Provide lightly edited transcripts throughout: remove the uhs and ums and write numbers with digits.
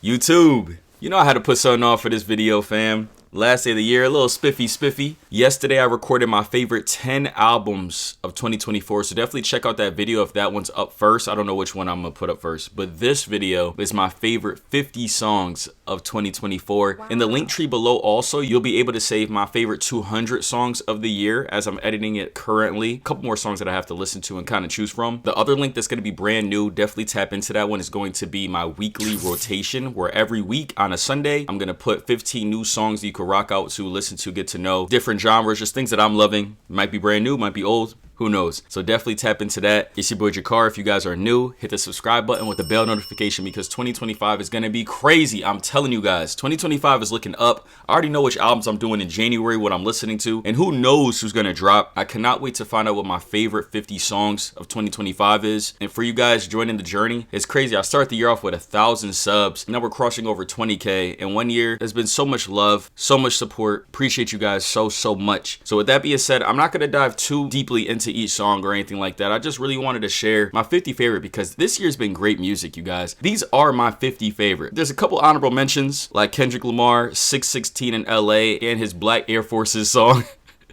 YouTube, you know I had to put something on for this video, fam. Last day of the year, a little spiffy. Yesterday, I recorded my favorite 10 albums of 2024, so definitely check out that video if that one's up first. I don't know which one I'm gonna put up first, but this video is my favorite 50 songs of 2024. Wow. In the link tree below also, you'll be able to save my favorite 200 songs of the year as I'm editing it currently. A couple more songs that I have to listen to and kind of choose from. The other link that's gonna be brand new, definitely tap into that one, is going to be my weekly rotation, where every week on a Sunday, I'm gonna put 15 new songs that you could rock out to, listen to, get to know, different genres, just things that I'm loving. Might be brand new, might be old, who knows? So definitely tap into that. It's your boy JaKar. If you guys are new, hit the subscribe button with the bell notification because 2025 is gonna be crazy. I'm telling you guys, 2025 is looking up. I already know which albums I'm doing in January, what I'm listening to, and who knows who's gonna drop. I cannot wait to find out what my favorite 50 songs of 2025 is. And for you guys joining the journey, it's crazy. I started the year off with 1,000 subs. Now we're crossing over 20K in 1 year. There's been so much love, so much support. Appreciate you guys so much. So with that being said, I'm not gonna dive too deeply into each song or anything like that. I just really wanted to share my 50 favorite because this year's been great music, you guys. These are my 50 favorite. There's a couple honorable mentions like Kendrick Lamar, 616 in LA, and his Black Air Forces song.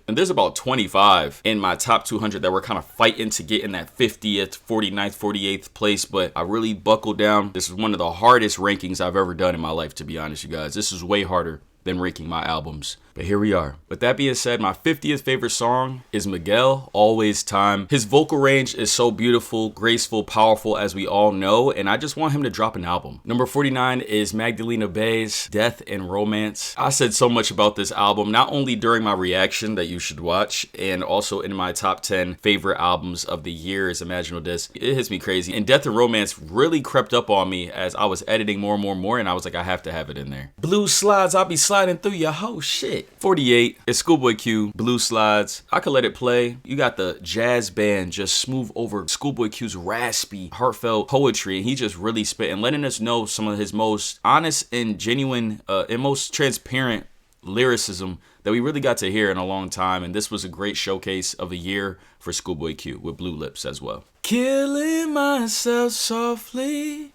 And there's about 25 in my top 200 that were kind of fighting to get in that 50th, 49th, 48th place, but I really buckled down. This is one of the hardest rankings I've ever done in my life, to be honest, you guys. This is way harder than ranking my albums. But here we are. With that being said, my 50th favorite song is Miguel, Always Time. His vocal range is so beautiful, graceful, powerful, as we all know, and I just want him to drop an album. Number 49 is Magdalena Bay's Death and Romance. I said so much about this album, not only during my reaction that you should watch, and also in my top 10 favorite albums of the year is Imaginal Disc. It hits me crazy. And Death and Romance really crept up on me as I was editing more, and I was like, I have to have it in there. Blue Slides, I'll be sliding through your whole shit. 48 is Schoolboy Q, Blue Slides. I could let it play. You got the jazz band just smooth over Schoolboy Q's raspy, heartfelt poetry, and he just really spit and letting us know some of his most honest and genuine and most transparent lyricism that we really got to hear in a long time. And this was a great showcase of a year for Schoolboy Q with Blue Lips as well. Killing myself softly,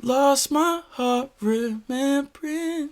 lost my heart remembering.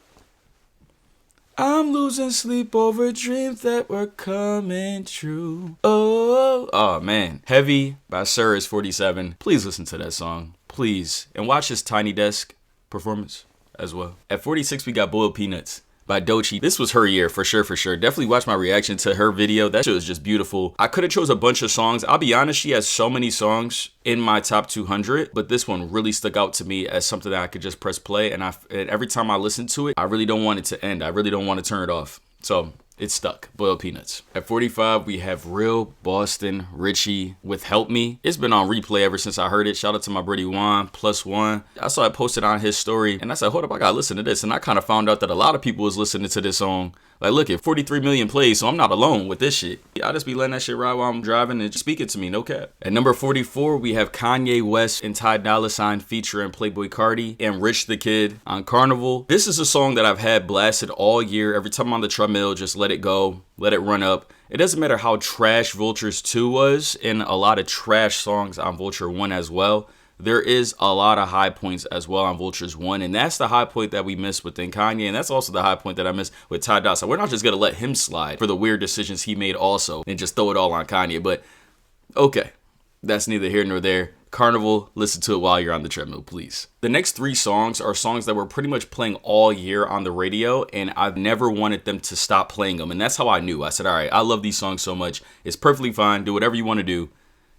I'm losing sleep over dreams that were coming true. Oh man. Heavy by Sir is 47. Please listen to that song. Please. And watch his Tiny Desk performance as well. At 46, we got Boiled Peanuts by Doechii. This was her year for sure. Definitely watch my reaction to her video. That shit was just beautiful. I could have chose a bunch of songs. I'll be honest, she has so many songs in my top 200, but this one really stuck out to me as something that I could just press play, and every time I listen to it, I really don't want it to end. I really don't want to turn it off. So it's stuck. Boiled Peanuts. At 45, we have Real Boston Richie with Help Me. It's been on replay ever since I heard it. Shout out to my buddy Juan, +1. I saw it posted on his story, and I said, hold up, I gotta listen to this. And I kind of found out that a lot of people was listening to this song. Like, look, at 43 million plays, so I'm not alone with this shit. I just be letting that shit ride while I'm driving and just speaking to me, no cap. At number 44, we have Kanye West and Ty Dolla $ign featuring Playboi Carti and Rich the Kid on Carnival. This is a song that I've had blasted all year. Every time I'm on the treadmill, just let it go, let it run up. It doesn't matter how trash Vultures 2 was, and a lot of trash songs on Vulture 1 as well. There is a lot of high points as well on Vultures 1, and that's the high point that we missed within Kanye, and that's also the high point that I missed with Ty Dolla $ign. We're not just going to let him slide for the weird decisions he made also and just throw it all on Kanye, but okay, that's neither here nor there. Carnival, listen to it while you're on the treadmill, please. The next 3 songs are songs that were pretty much playing all year on the radio, and I've never wanted them to stop playing them, and that's how I knew. I said, all right, I love these songs so much. It's perfectly fine. Do whatever you want to do.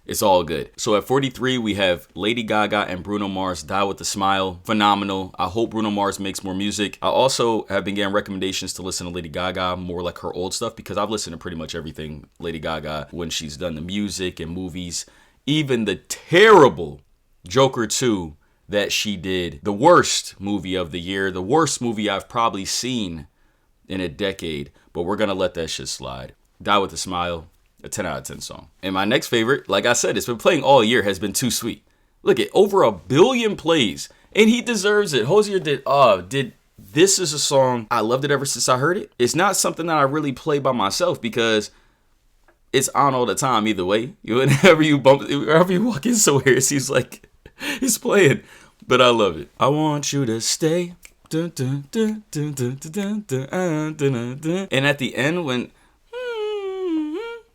It's all good. So at 43, we have Lady Gaga and Bruno Mars, Die With A Smile. Phenomenal. I hope Bruno Mars makes more music. I also have been getting recommendations to listen to Lady Gaga, more like her old stuff, because I've listened to pretty much everything Lady Gaga when she's done the music and movies. Even the terrible Joker 2 that she did. The worst movie of the year. The worst movie I've probably seen in a decade. But we're going to let that shit slide. Die With A Smile. A 10 out of 10 song. And my next favorite, like I said, it's been playing all year, has been Too Sweet. Look at over 1 billion plays, and he deserves it. Hosier did. This is a song I loved it ever since I heard it. It's not something that I really play by myself because it's on all the time either way. Whenever you walk in somewhere, it seems like it's playing. But I love it. I want you to stay. Dun, dun, dun, dun, dun, dun, dun, dun, dun, dun. And at the end, when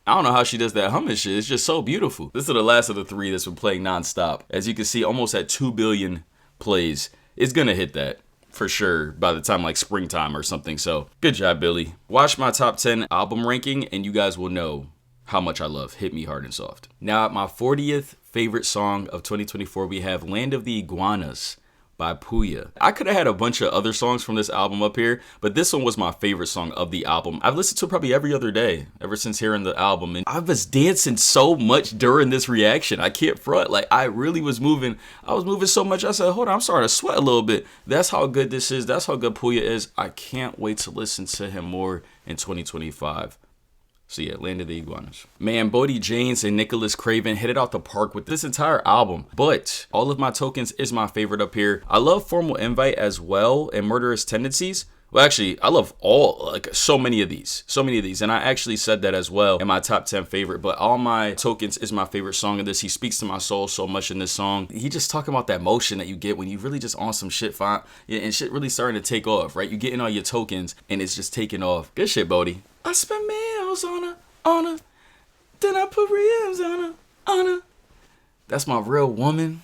I don't know how she does that humming shit. It's just so beautiful. This is the last of the three that's been playing nonstop. As you can see, almost at 2 billion plays. It's gonna hit that for sure by the time like springtime or something. So good job, Billy. Watch my top 10 album ranking and you guys will know how much I love Hit Me Hard and Soft. Now at my 40th favorite song of 2024, we have Land of the Iguanas by Puya. I could have had a bunch of other songs from this album up here, but this one was my favorite song of the album. I've listened to it probably every other day ever since hearing the album, and I was dancing so much during this reaction. I can't front. Like, I really was moving. I was moving so much. I said, hold on, I'm starting to sweat a little bit. That's how good this is. That's how good Puya is. I can't wait to listen to him more in 2025. So yeah, Land of the Iguanas. Man, Bodie James and Nicholas Craven hit it out the park with this entire album. But All of My Tokens is my favorite up here. I love Formal Invite as well and Murderous Tendencies. Well, actually, I love so many of these. And I actually said that as well in my top 10 favorite. But All My Tokens is my favorite song of this. He speaks to my soul so much in this song. He just talking about that motion that you get when you really just on some shit fine. Yeah, and shit really starting to take off, right? You getting all your tokens and it's just taking off. Good shit, Bodie. I spent meals on her, then I put ribs on her. That's my real woman.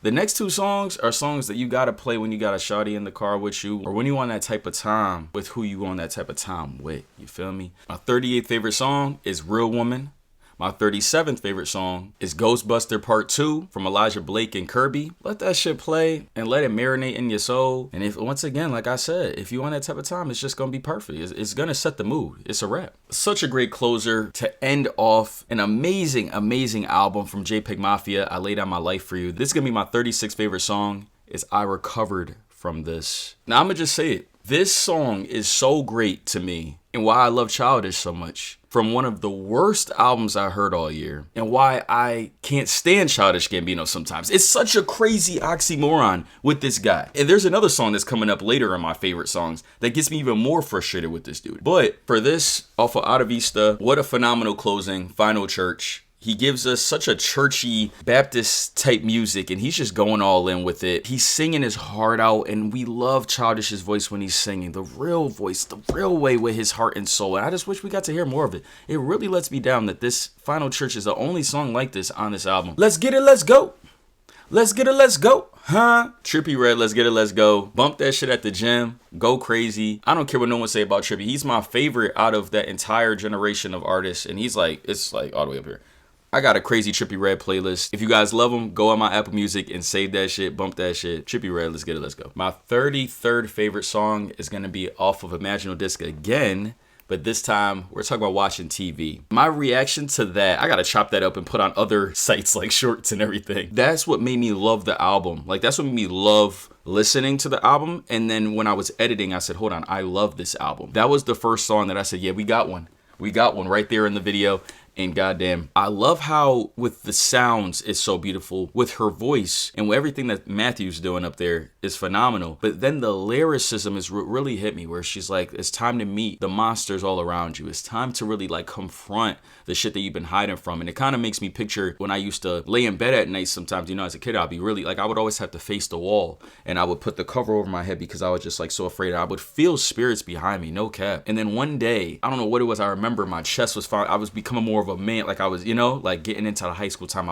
The next two songs are songs that you gotta play when you got a shawty in the car with you, or when you on that type of time with who you on that type of time with. You feel me? My 38th favorite song is Real Woman. My 37th favorite song is Ghostbuster Part 2 from Elijah Blake and Kirby. Let that shit play and let it marinate in your soul. And if, once again, like I said, if you want that type of time, it's just gonna be perfect. It's gonna set the mood. It's a wrap. Such a great closer to end off an amazing, amazing album from JPEG Mafia. I Lay Down My Life For You. This is gonna be my 36th favorite song. Is I Recovered From This. Now I'm gonna just say it. This song is so great to me and why I love Childish so much. From one of the worst albums I heard all year, and why I can't stand Childish Gambino sometimes. It's such a crazy oxymoron with this guy. And there's another song that's coming up later in my favorite songs that gets me even more frustrated with this dude. But for this, off of Alta Vista, what a phenomenal closing, Final Church. He gives us such a churchy Baptist type music and he's just going all in with it. He's singing his heart out and we love Childish's voice when he's singing. The real voice, the real way with his heart and soul. And I just wish we got to hear more of it. It really lets me down that this Final Church is the only song like this on this album. Let's get it, let's go. Let's get it, let's go. Huh? Trippie Redd, let's get it, let's go. Bump that shit at the gym. Go crazy. I don't care what no one say about Trippie. He's my favorite out of that entire generation of artists. And he's like, it's like all the way up here. I got a crazy Trippie Redd playlist. If you guys love him, go on my Apple Music and save that shit, bump that shit. Trippie Redd, let's get it, let's go. My 33rd favorite song is gonna be off of Imaginal Disc again, but this time we're talking about watching TV. My reaction to that, I gotta chop that up and put on other sites like Shorts and everything. That's what made me love the album. Like that's what made me love listening to the album. And then when I was editing, I said, hold on, I love this album. That was the first song that I said, yeah, we got one. We got one right there in the video. And goddamn, I love how with the sounds it's so beautiful with her voice and everything that Matthew's doing up there is phenomenal. But then the lyricism is really hit me where she's like, it's time to meet the monsters all around you. It's time to really like confront the shit that you've been hiding from. And it kind of makes me picture when I used to lay in bed at night sometimes, you know, as a kid, I'd be really like, I would always have to face the wall and I would put the cover over my head because I was just like so afraid. I would feel spirits behind me, no cap. And then one day, I don't know what it was. I remember my chest was fine. I was becoming more of a man, like I was, you know, like getting into the high school time,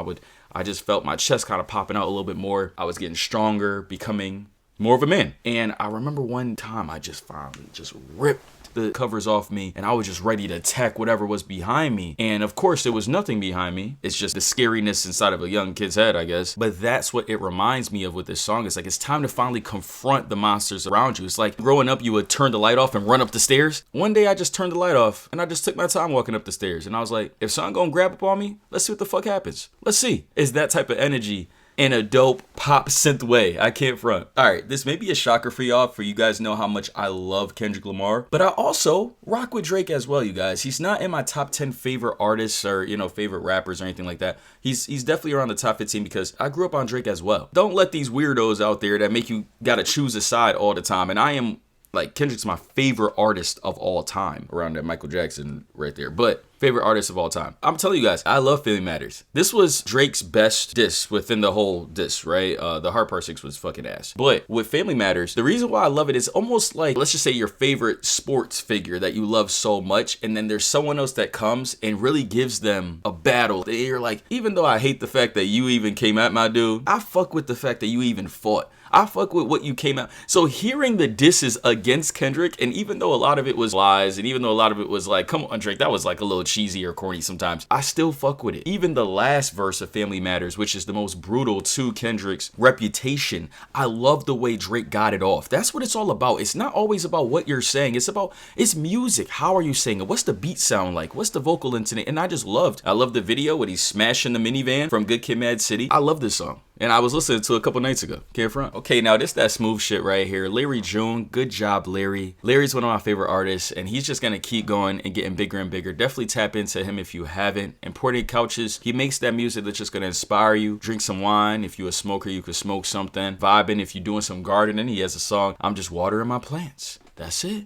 I just felt my chest kind of popping out a little bit more. I was getting stronger, becoming more of a man. And I remember one time I just finally just ripped the covers off me and I was just ready to attack whatever was behind me. And of course there was nothing behind me. It's just the scariness inside of a young kid's head, I guess. But that's what it reminds me of with this song. It's like, it's time to finally confront the monsters around you. It's like growing up, you would turn the light off and run up the stairs. One day I just turned the light off and I just took my time walking up the stairs. And I was like, if something gonna grab up on me, let's see what the fuck happens. Let's see. It's that type of energy in a dope pop synth way. I can't front. All right, this may be a shocker for y'all, for you guys know how much I love Kendrick Lamar, but I also rock with Drake as well, you guys. He's not in my top 10 favorite artists or, you know, favorite rappers or anything like that. He's definitely around the top 15 because I grew up on Drake as well. Don't let these weirdos out there that make you gotta choose a side all the time. And I am, like, Kendrick's my favorite artist of all time, around that Michael Jackson right there. But Favorite artist of all time. I'm telling you guys, I love Family Matters. This was Drake's best diss within the whole diss, right? The Heart Part 6 was fucking ass. But with Family Matters, the reason why I love it is almost like, let's just say your favorite sports figure that you love so much, and then there's someone else that comes and really gives them a battle. You're like, even though I hate the fact that you even came at my dude, I fuck with the fact that you even fought. I fuck with what you came out. So hearing the disses against Kendrick, and even though a lot of it was lies, and even though a lot of it was like, come on, Drake, that was like a little cheesy or corny sometimes, I still fuck with it. Even the last verse of Family Matters, which is the most brutal to Kendrick's reputation, I love the way Drake got it off. That's what it's all about. It's not always about what you're saying. It's music. How are you saying it? What's the beat sound like? What's the vocal into it? And I love the video when he's smashing the minivan from Good Kid, Mad City. I love this song. And I was listening to it a couple nights ago. Can't front. Okay, now this that smooth shit right here. Larry June, good job, Larry. Larry's one of my favorite artists, and he's just gonna keep going and getting bigger and bigger. Definitely tap into him if you haven't. And Portier Couches, he makes that music that's just gonna inspire you. Drink some wine. If you're a smoker, you could smoke something. Vibing if you're doing some gardening. He has a song, I'm Just Watering My Plants. That's it.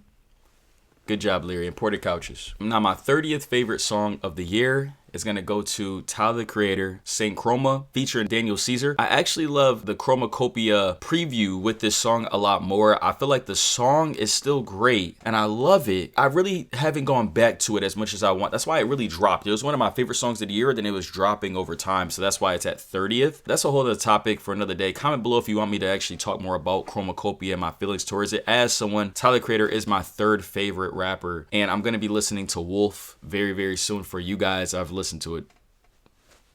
Good job, Larry. And Portier Couches. Now, my 30th favorite song of the year is going to go to Tyler, the Creator, Saint Chroma, featuring Daniel Caesar. I actually love the Chromacopia preview with this song a lot more. I feel like the song is still great, and I love it. I really haven't gone back to it as much as I want. That's why it really dropped. It was one of my favorite songs of the year, then it was dropping over time, so that's why it's at 30th. That's a whole other topic for another day. Comment below if you want me to actually talk more about Chromacopia and my feelings towards it. As someone, Tyler, the Creator is my third favorite rapper, and I'm going to be listening to Wolf very, very soon for you guys. I've listened to it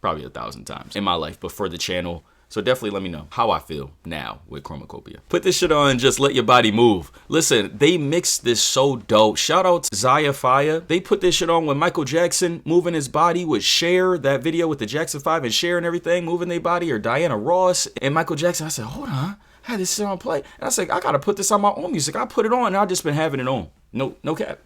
probably 1,000 times in my life, but for the channel. So definitely let me know how I feel now with Chromacopia. Put this shit on, just let your body move. Listen, they mixed this so dope. Shout out to Zaya Faya. They put this shit on when Michael Jackson moving his body with Cher, that video with the Jackson 5 and Cher and everything, moving their body, or Diana Ross and Michael Jackson. I said, hold on, I had this shit on play. And I said, I gotta put this on my own music. I put it on and I've just been having it on. No cap.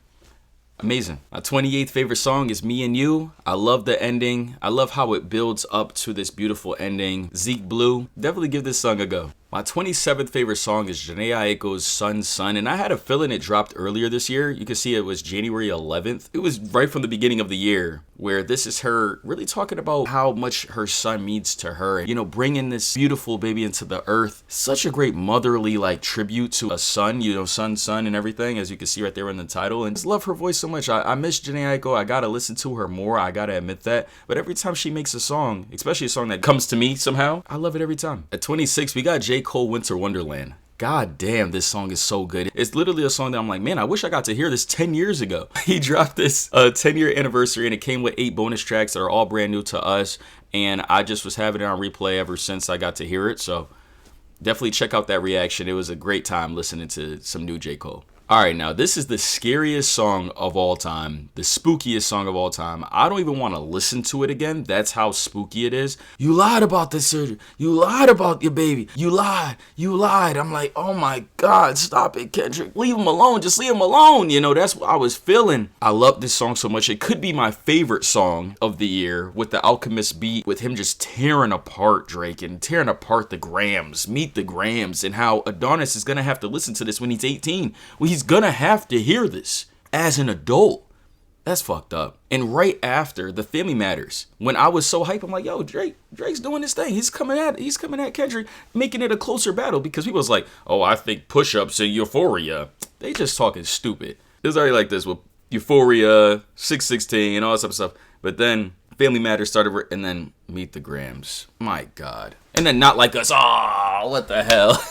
Amazing. My 28th favorite song is Me and You. I love the ending. I love how it builds up to this beautiful ending. Zeke Blue. Definitely give this song a go. My 27th favorite song is Jhené Aiko's Sun Sun, and I had a feeling it dropped earlier this year. You can see it was January 11th. It was right from the beginning of the year, where this is her really talking about how much her son means to her. You know, bringing this beautiful baby into the earth. Such a great motherly like tribute to a son, you know, son and everything, as you can see right there in the title. And just love her voice so much. I miss Jhené Aiko. I gotta listen to her more. I gotta admit that. But every time she makes a song, especially a song that comes to me somehow, I love it every time. At 26, we got J. Cole, Winter Wonderland. God damn, this song is so good. It's literally a song that I'm like, man, I wish I got to hear this 10 years ago. He dropped this 10-year anniversary, and it came with 8 bonus tracks that are all brand new to us. And I just was having it on replay ever since I got to hear it. So definitely check out that reaction. It was a great time listening to some new J. Cole. All right, now this is the scariest song of all time, the spookiest song of all time. I don't even want to listen to it again. That's how spooky it is. You lied about this surgery. You lied about your baby. You lied. You lied. I'm like, oh my God, stop it, Kendrick. Leave him alone. Just leave him alone. You know, that's what I was feeling. I love this song so much. It could be my favorite song of the year, with the Alchemist beat, with him just tearing apart Drake and tearing apart the Grams. Meet the Grams, and how Adonis is going to have to listen to this when he's 18. Well, he's gonna have to hear this as an adult. That's fucked up. And right after the Family Matters, when I was so hyped, I'm like, yo, Drake's doing this thing. He's coming at Kendrick, making it a closer battle, because people was like, oh, I think push-ups and Euphoria. They just talking stupid. It was already like this with Euphoria, 616, and all that type of stuff. But then Family Matters started, and then Meet the Grams. My God. And then Not Like Us. Oh, what the hell?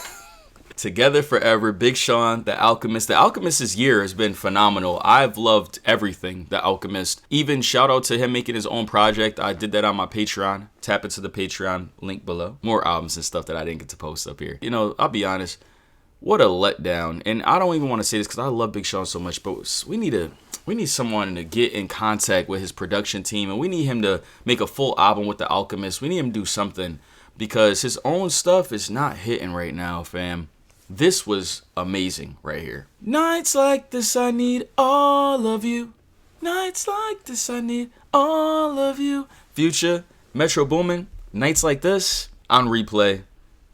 Together Forever, Big Sean, The Alchemist. The Alchemist's year has been phenomenal. I've loved everything The Alchemist. Even shout out to him making his own project. I did that on my Patreon. Tap into the Patreon link below. More albums and stuff that I didn't get to post up here. You know, I'll be honest, what a letdown. And I don't even want to say this because I love Big Sean so much, but we need someone to get in contact with his production team, and we need him to make a full album with The Alchemist. We need him to do something, because his own stuff is not hitting right now, fam. This was amazing right here. Nights like this, I need all of you. Nights like this, I need all of you. Future, Metro Boomin, Nights Like This, on replay.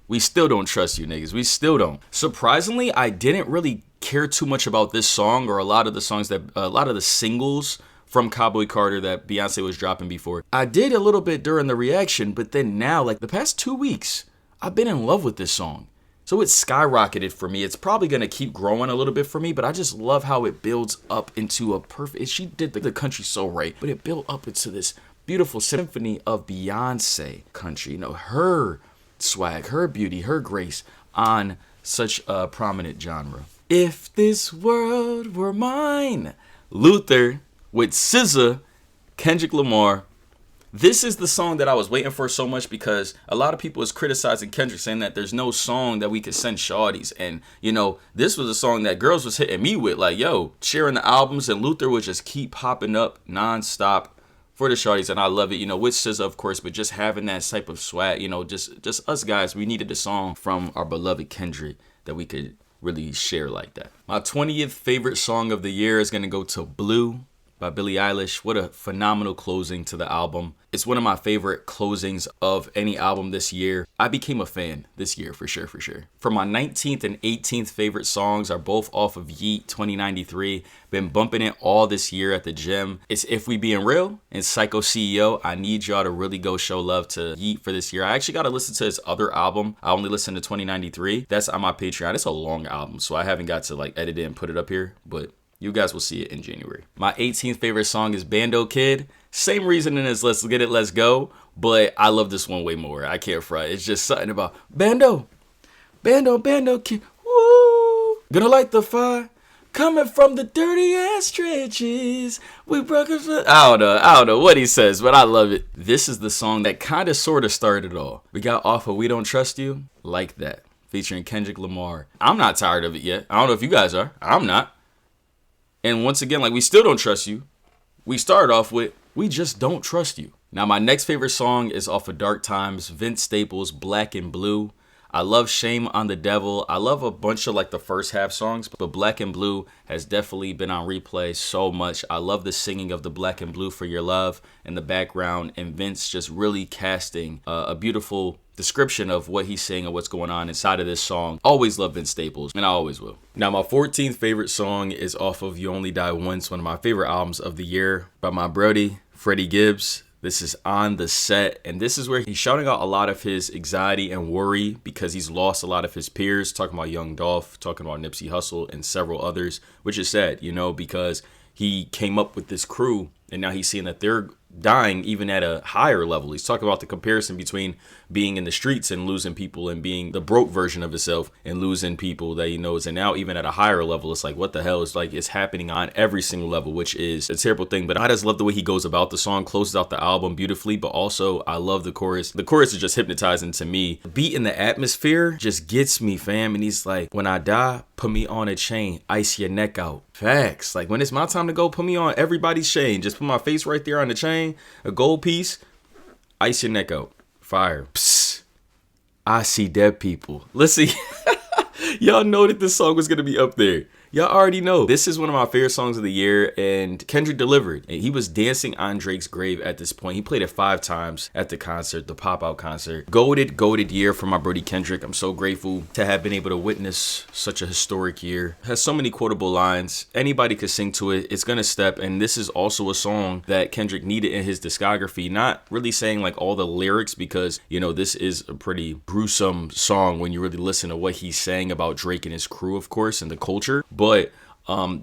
We still don't trust you, niggas. We still don't. Surprisingly, I didn't really care too much about this song, or a lot of the singles from Cowboy Carter that Beyonce was dropping before. I did a little bit during the reaction, but then now, like the past 2 weeks, I've been in love with this song. So it's skyrocketed for me. It's probably going to keep growing a little bit for me, but I just love how it builds up into a perfect, she did the country so right, but it built up into this beautiful symphony of Beyonce country. You know, her swag, her beauty, her grace on such a prominent genre. If this world were mine. Luther with SZA, Kendrick Lamar. This is the song that I was waiting for so much because a lot of people was criticizing Kendrick, saying that there's no song that we could send shawties. And, you know, this was a song that girls was hitting me with, like, yo, sharing the albums, and Luther would just keep popping up nonstop for the shawties. And I love it, you know, with SZA, of course, but just having that type of swag, you know, just us guys, we needed a song from our beloved Kendrick that we could really share like that. My 20th favorite song of the year is going to go to Blue by Billie Eilish. What a phenomenal closing to the album. It's one of my favorite closings of any album this year. I became a fan this year for sure. For my 19th and 18th favorite songs are both off of Yeet 2093. Been bumping it all this year at the gym. It's If We Being Real and Psycho CEO. I need y'all to really go show love to Yeet for this year. I actually got to listen to his other album. I only listened to 2093. That's on my Patreon. It's a long album, so I haven't got to like edit it and put it up here, but you guys will see it in January. My 18th favorite song is Bando Kid. Same reasoning as Let's Get It, Let's Go, but I love this one way more. I can't front. It's just something about Bando Kid. Woo! Gonna light the fire. Coming from the dirty ass trenches. We broke it. I don't know what he says, but I love it. This is the song that kind of sort of started it all. We got off of We Don't Trust You, Like That, featuring Kendrick Lamar. I'm not tired of it yet. I don't know if you guys are. I'm not. And once again, like, we still don't trust you. We started off with, we just don't trust you. Now, my next favorite song is off of Dark Times, Vince Staples, Black and Blue. I love Shame on the Devil. I love a bunch of like the first half songs, but Black and Blue has definitely been on replay so much. I love the singing of the Black and Blue for Your Love in the background, and Vince just really casting a beautiful description of what he's saying and what's going on inside of this song. Always love Vince Staples, and I always will. Now, my 14th favorite song is off of You Only Die Once, one of my favorite albums of the year by my brody, Freddie Gibbs. This is On the Set, and this is where he's shouting out a lot of his anxiety and worry because he's lost a lot of his peers, talking about Young Dolph, talking about Nipsey Hussle, and several others, which is sad, you know, because he came up with this crew, and now he's seeing that they're dying even at a higher level. He's talking about the comparison between being in the streets and losing people and being the broke version of himself and losing people that he knows. And now even at a higher level, it's like, what the hell? It's like it's happening on every single level, which is a terrible thing. But I just love the way he goes about the song, closes out the album beautifully, but also I love the chorus. The chorus is just hypnotizing to me. The beat in the atmosphere just gets me, fam. And he's like, when I die, put me on a chain, ice your neck out. Facts. Like when it's my time to go, put me on everybody's chain. Just put my face right there on the chain, a gold piece, ice your neck out. Fire. Psst. I see dead people. Listen, y'all know that this song was going to be up there. Y'all already know. This is one of my favorite songs of the year, and Kendrick delivered. And he was dancing on Drake's grave at this point. He played it 5 times at the concert, the pop-out concert. Goated year for my brody Kendrick. I'm so grateful to have been able to witness such a historic year. It has so many quotable lines. Anybody could sing to it. It's gonna step, and this is also a song that Kendrick needed in his discography. Not really saying like all the lyrics because, you know, this is a pretty gruesome song when you really listen to what he's saying about Drake and his crew, of course, and the culture. But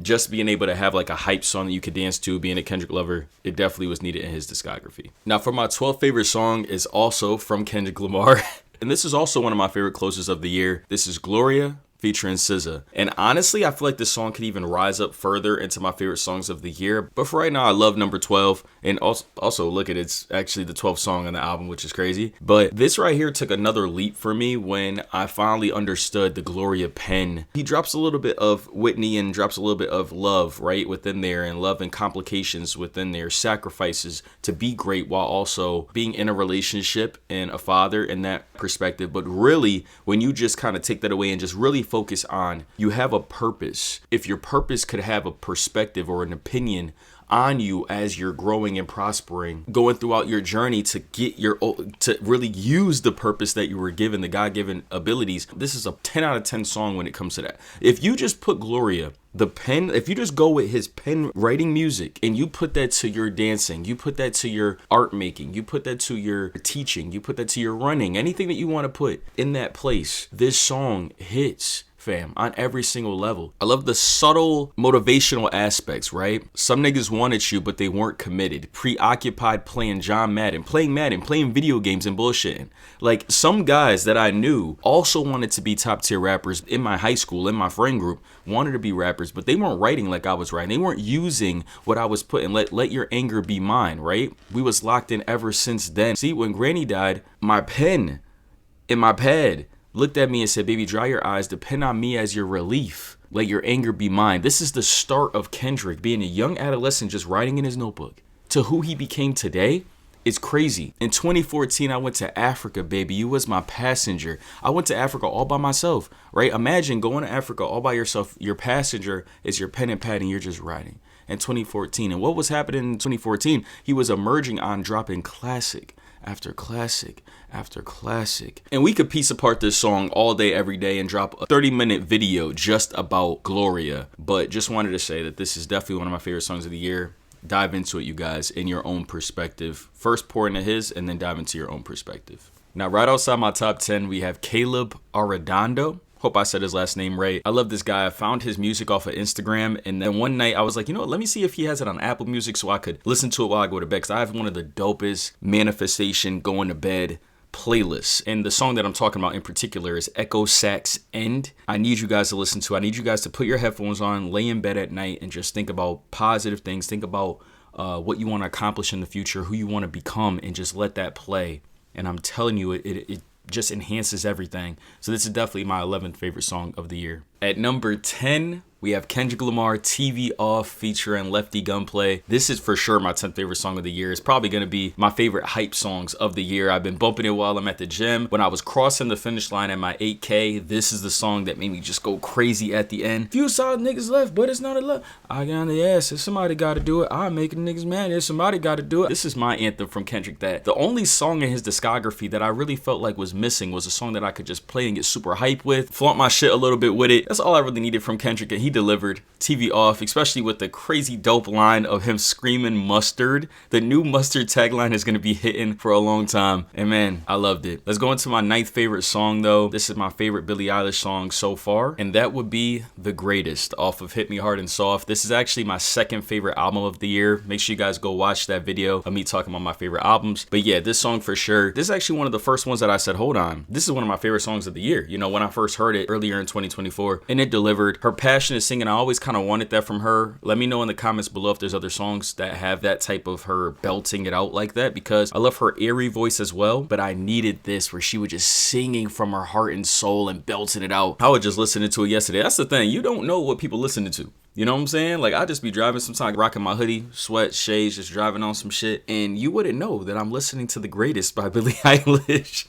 just being able to have like a hype song that you could dance to, being a Kendrick lover, it definitely was needed in his discography. Now, for my 12th favorite song is also from Kendrick Lamar. And this is also one of my favorite closes of the year. This is Gloria featuring SZA. And honestly, I feel like this song could even rise up further into my favorite songs of the year. But for right now, I love number 12. And also look at it's actually the 12th song on the album, which is crazy. But this right here took another leap for me when I finally understood the Gloria pen. He drops a little bit of Whitney and drops a little bit of love right within there, and love and complications within there, sacrifices to be great while also being in a relationship and a father in that perspective. But really, when you just kind of take that away and just really focus on, you have a purpose. If your purpose could have a perspective or an opinion on you as you're growing and prospering, going throughout your journey to get to really use the purpose that you were given, the God-given abilities. This is a 10 out of 10 song when it comes to that. If you just put Gloria, the pen, if you just go with his pen writing music and you put that to your dancing, you put that to your art making, you put that to your teaching, you put that to your running, anything that you want to put in that place, this song hits, fam, on every single level. I love the subtle motivational aspects, right? Some niggas wanted you, but they weren't committed. Preoccupied playing John Madden, playing video games and bullshitting. Like, some guys that I knew also wanted to be top tier rappers in my high school, in my friend group, wanted to be rappers, but they weren't writing like I was writing. They weren't using what I was putting. Let your anger be mine, right? We was locked in ever since then. See, when Granny died, my pen in my pad looked at me and said, baby, dry your eyes, depend on me as your relief. Let your anger be mine. This is the start of Kendrick being a young adolescent just writing in his notebook to who he became today. It's crazy. In 2014, I went to Africa, baby. You was my passenger. I went to Africa all by myself, right? Imagine going to Africa all by yourself. Your passenger is your pen and pad and you're just writing. In 2014. And what was happening in 2014? He was emerging on dropping classic after classic after classic. And we could piece apart this song all day, every day, and drop a 30-minute video just about Gloria. But just wanted to say that this is definitely one of my favorite songs of the year. Dive into it, you guys, in your own perspective. First pour into his, and then dive into your own perspective. Now, right outside my top 10, we have Caleb Arredondo. Hope I said his last name right. I love this guy. I found his music off of Instagram, and then one night I was like, you know what, let me see if he has it on Apple Music so I could listen to it while I go to bed, because I have one of the dopest manifestation going to bed playlists. And the song that I'm talking about in particular is Echo Sax End. I need you guys to listen to. I need you guys to put your headphones on, lay in bed at night, and just think about positive things. Think about what you want to accomplish in the future, who you want to become, and just let that play. And I'm telling you, it just enhances everything. So this is definitely my 11th favorite song of the year. At number 10, we have Kendrick Lamar, TV Off, featuring Lefty Gunplay. This is for sure my 10th favorite song of the year. It's probably going to be my favorite hype songs of the year. I've been bumping it while I'm at the gym. When I was crossing the finish line at my 8K, this is the song that made me just go crazy at the end. Few solid niggas left, but it's not a lot. I got on the ass. If somebody got to do it, I'm making niggas mad. If somebody got to do it. This is my anthem from Kendrick. That the only song in his discography that I really felt like was missing was a song that I could just play and get super hype with, flaunt my shit a little bit with it. That's all I really needed from Kendrick, and he delivered. TV Off, especially with the crazy dope line of him screaming mustard. The new mustard tagline is going to be hitting for a long time, and man, I loved it. Let's go into my 9th favorite song though. This is my favorite Billie Eilish song so far, and that would be The Greatest off of Hit Me Hard and Soft. This is actually my 2nd favorite album of the year. Make sure you guys go watch that video of me talking about my favorite albums. But yeah, this song for sure. This is actually one of the first ones that I said, hold on, this is one of my favorite songs of the year. You know, when I first heard it earlier in 2024, and it delivered. Her passionate singing, I always kind of wanted that from her. Let me know in the comments below if there's other songs that have that type of her belting it out like that, because I love her airy voice as well, but I needed this where she was just singing from her heart and soul and belting it out. I was just listening to it yesterday. That's the thing, you don't know what people listening to. You know what I'm saying? Like, I just be driving sometimes, rocking my hoodie, sweat, shades, just driving on some shit, and you wouldn't know that I'm listening to The Greatest by Billie Eilish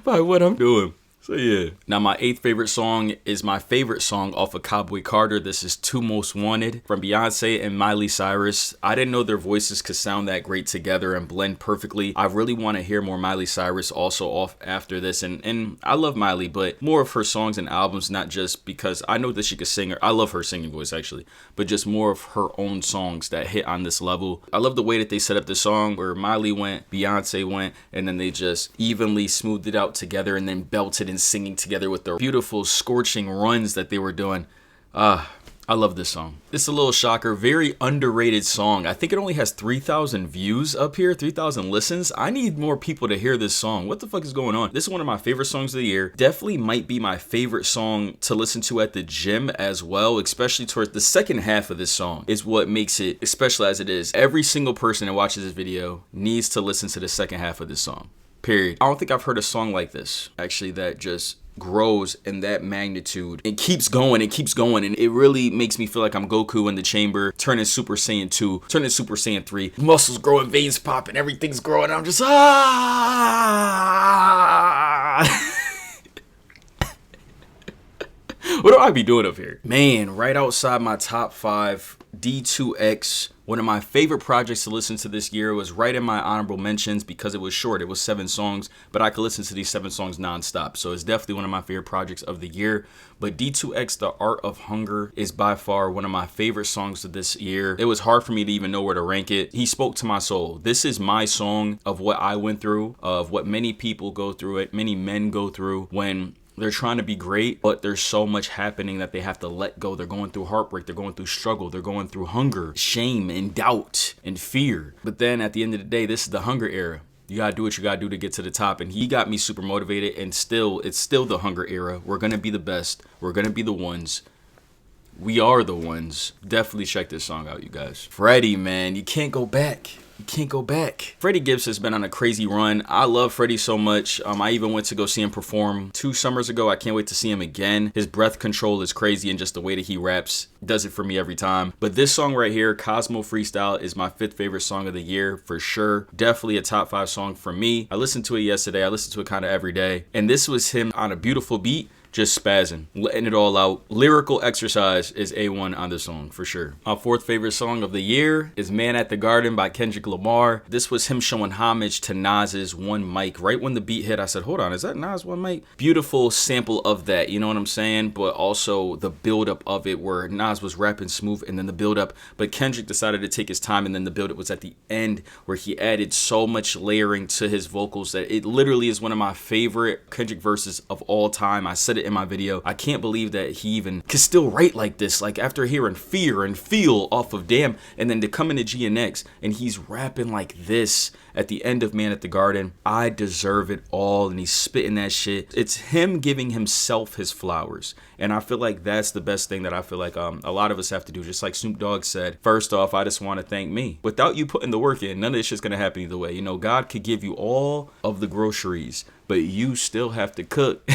by what I'm doing. So yeah. Now my 8th favorite song is my favorite song off of Cowboy Carter. This is Two Most Wanted from Beyonce and Miley Cyrus. I didn't know their voices could sound that great together and blend perfectly. I really want to hear more Miley Cyrus also off after this. And I love Miley, but more of her songs and albums, not just because I know that she could sing. I love her singing voice actually, but just more of her own songs that hit on this level. I love the way that they set up the song where Miley went, Beyonce went, and then they just evenly smoothed it out together and then belted and singing together with the beautiful scorching runs that they were doing. I love this song. It's a little shocker, very underrated song. I think it only has 3,000 views up here, 3,000 listens. I need more people to hear this song. What the fuck is going on? This is one of my favorite songs of the year. Definitely might be my favorite song to listen to at the gym as well, especially towards the second half of this song is what makes it special as it is. Every single person that watches this video needs to listen to the second half of this song. Period. I don't think I've heard a song like this, actually, that just grows in that magnitude and keeps going and keeps going. And it really makes me feel like I'm Goku in the chamber, turning Super Saiyan 2, turning Super Saiyan 3. Muscles growing, veins popping, everything's growing. I'm just, What do I be doing up here? Man, right outside my top 5, D2X. One of my favorite projects to listen to this year was right in my honorable mentions because it was short. It was 7 songs, but I could listen to these 7 songs nonstop. So it's definitely one of my favorite projects of the year. But D2X, The Art of Hunger, is by far one of my favorite songs of this year. It was hard for me to even know where to rank it. He spoke to my soul. This is my song of what I went through, of what many people go through, many men go through when they're trying to be great, but there's so much happening that they have to let go. They're going through heartbreak. They're going through struggle. They're going through hunger, shame, and doubt, and fear. But then at the end of the day, this is the hunger era. You gotta do what you gotta do to get to the top. And he got me super motivated, and it's still the hunger era. We're gonna be the best. We're gonna be the ones. We are the ones. Definitely check this song out, you guys. Freddie, man, you can't go back. You can't go back. Freddie Gibbs has been on a crazy run. I love Freddie so much. I even went to go see him perform 2 summers ago. I can't wait to see him again. His breath control is crazy, and just the way that he raps does it for me every time. But this song right here, Cosmo Freestyle, is my 5th favorite song of the year for sure. Definitely a top 5 song for me. I listened to it yesterday. I listen to it kind of every day. And this was him on a beautiful beat, just spazzing, letting it all out. Lyrical exercise is A1 on this song for sure. My 4th favorite song of the year is Man at the Garden by Kendrick Lamar. This was him showing homage to Nas's One Mic. Right when the beat hit, I said, hold on, is that Nas One Mic? Beautiful sample of that, you know what I'm saying? But also the buildup of it, where Nas was rapping smooth and then the buildup, but Kendrick decided to take his time, and then the buildup was at the end, where he added so much layering to his vocals that it literally is one of my favorite Kendrick verses of all time. I said it in my video. I can't believe that he even could still write like this, like after hearing Fear and Feel off of Damn, and then to come into GNX and he's rapping like this at the end of Man at the Garden. I deserve it all, and he's spitting that shit. It's him giving himself his flowers, and I feel like that's the best thing that I feel like a lot of us have to do. Just like Snoop Dogg said, first off, I just want to thank me. Without you putting the work in, none of this shit's gonna happen either way. You know, God could give you all of the groceries, but you still have to cook.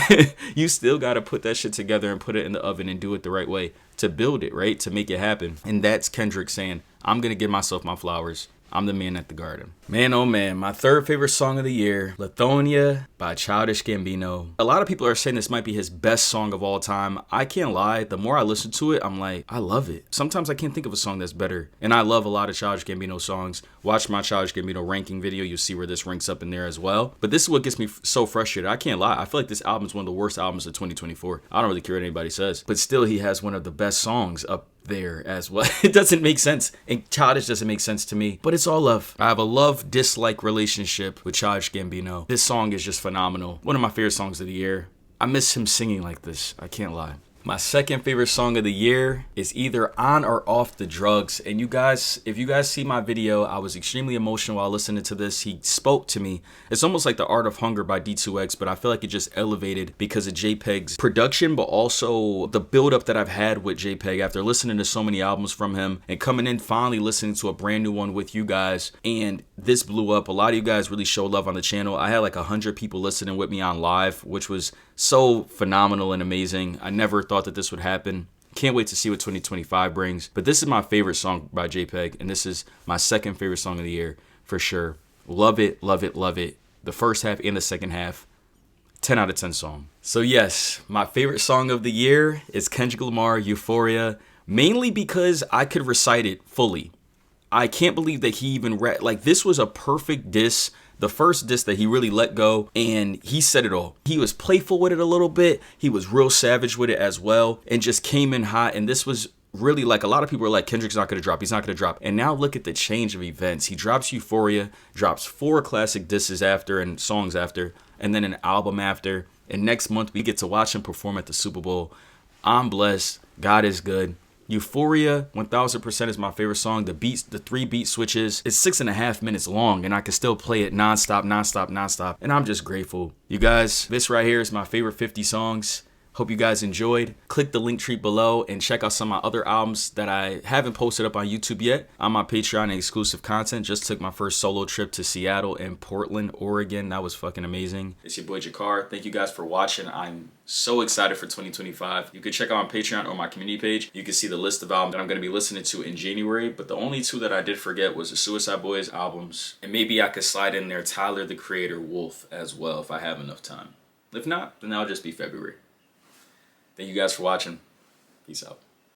You still got to put that shit together and put it in the oven and do it the right way to build it, right? To make it happen. And that's Kendrick saying, I'm going to give myself my flowers. I'm the man at the garden. Man, oh man, my 3rd favorite song of the year, Lithonia by Childish Gambino. A lot of people are saying this might be his best song of all time. I can't lie. The more I listen to it, I'm like, I love it. Sometimes I can't think of a song that's better. And I love a lot of Childish Gambino songs. Watch my Childish Gambino ranking video. You'll see where this ranks up in there as well. But this is what gets me so frustrated. I can't lie. I feel like this album is one of the worst albums of 2024. I don't really care what anybody says. But still, he has one of the best songs up there as well. It doesn't make sense, and Childish doesn't make sense to me, but it's all love. I have a love-dislike relationship with Childish Gambino. This song is just phenomenal. One of my favorite songs of the year. I miss him singing like this. I can't lie. My 2nd favorite song of the year is either On or Off the Drugs. And you guys, if you guys see my video, I was extremely emotional while listening to this. He spoke to me. It's almost like The Art of Hunger by D2X, but I feel like it just elevated because of JPEG's production, but also the buildup that I've had with JPEG after listening to so many albums from him and coming in finally listening to a brand new one with you guys. And this blew up. A lot of you guys really showed love on the channel. I had like 100 people listening with me on live, which was so phenomenal and amazing. I never thought that this would happen. Can't wait to see what 2025 brings. But this is my favorite song by JPEG, and this is my 2nd favorite song of the year for sure. Love it, love it, love it. The first half and the second half, 10 out of 10 song. So yes, my favorite song of the year is Kendrick Lamar, Euphoria, mainly because I could recite it fully. I can't believe that he even like this was a perfect diss. The first diss that he really let go, and he said it all. He was playful with it a little bit. He was real savage with it as well, and just came in hot. And this was really like, a lot of people are like, Kendrick's not going to drop. He's not going to drop. And now look at the change of events. He drops Euphoria, drops 4 classic disses after and songs after, and then an album after. And next month we get to watch him perform at the Super Bowl. I'm blessed. God is good. Euphoria 1000% is my favorite song. The beats, the 3 beat switches, it's 6.5 minutes long, and I can still play it nonstop, and I'm just grateful. You guys, this right here is my favorite 50 songs. Hope you guys enjoyed. Click the link tree below and check out some of my other albums that I haven't posted up on YouTube yet. On my Patreon and exclusive content. Just took my first solo trip to Seattle and Portland, Oregon. That was fucking amazing. It's your boy JaKar. Thank you guys for watching. I'm so excited for 2025. You can check out my Patreon or my community page. You can see the list of albums that I'm going to be listening to in January. But the only 2 that I did forget was the Suicide Boys albums. And maybe I could slide in there Tyler, the Creator, Wolf as well if I have enough time. If not, then that'll just be February. Thank you guys for watching. Peace out.